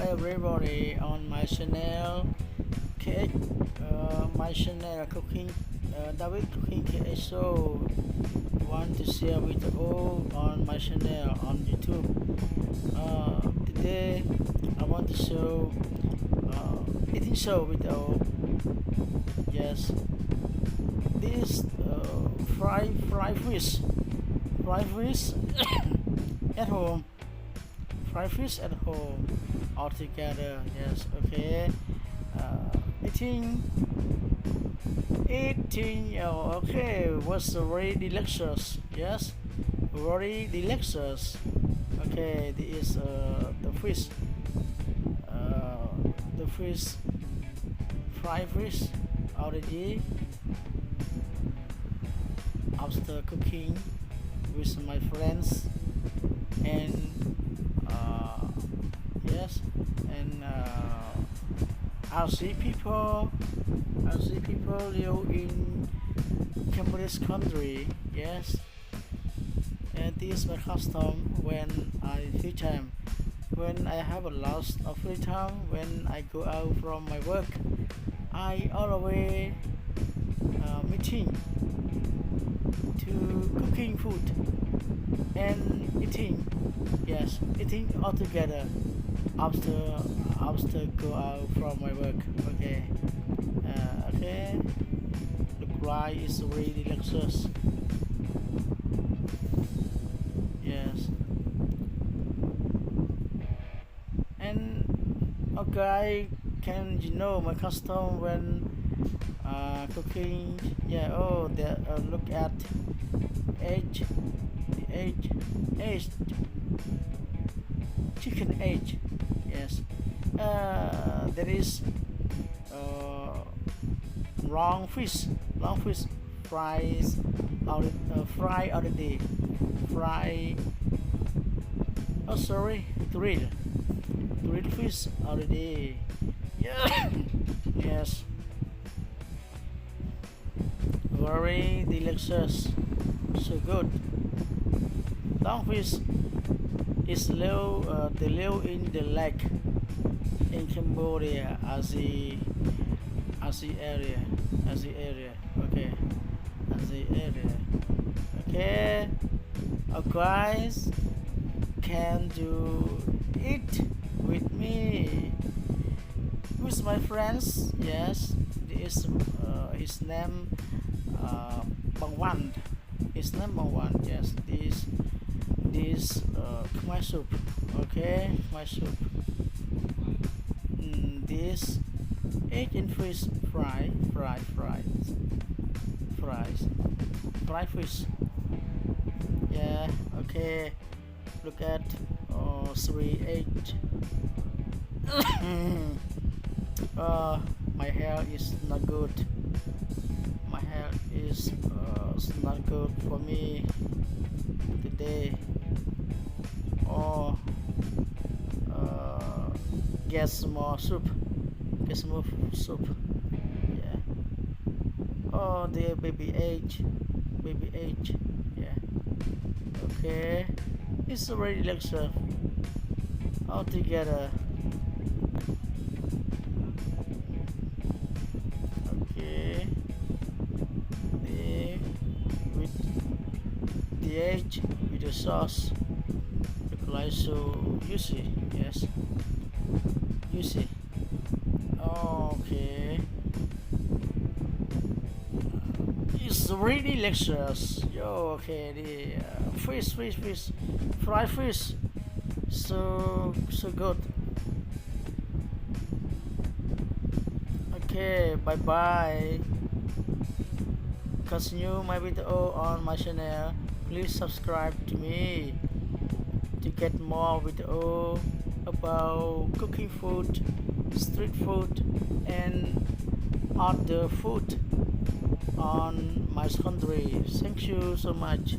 everybody on my channel KH, my channel cooking, David Cooking KH. So want to share with all on my channel on YouTube. Today I want to show eating show with all. Yes, this fried fish at home, fried fish at home all together. Yes, okay. Eating okay, was very delicious. Yes, very delicious. Okay, this is the fish, the fish, fried fish already after cooking with my friends, and yes, and I see people live in Cambridge country. Yes, and this is my custom when I free time, when I have a lot of free time, when I go out from my work. I always meeting to cooking food and eating. Yes, eating all together after go out from my work. Okay, okay. The cry is really delicious. Yes, and okay. Can you know my custom when cooking? Yeah. Oh, look at edge, the edge, chicken edge. Yes. There is long fish fries fry already. Fry. Oh, sorry, grilled fish already. Yeah. Yes, very delicious, so good. Longfish is they live in the lake in Cambodia, as the area. Okay, as the area. Okay, guys, can you eat with me? With my friends. Yes, this his name Bang Wan. His name Bang Wan. Yes, this khmer soup. Okay, khmer soup. This egg and fish fried fish. Yeah. Okay. Look at 3 egg. My hair is not good. My hair is not good for me today. Oh, get some more soup. Get some more soup. Yeah. Oh, the baby age. Yeah. Okay. It's already lecture all together. The edge with the sauce look like so juicy. Yes, juicy. Okay, it's really delicious. Yo, okay, the fish, fried fish, so good. Okay, bye bye. Continue my video on my channel. Please subscribe to me to get more video about cooking food, street food, and other food on my country. Thank you so much.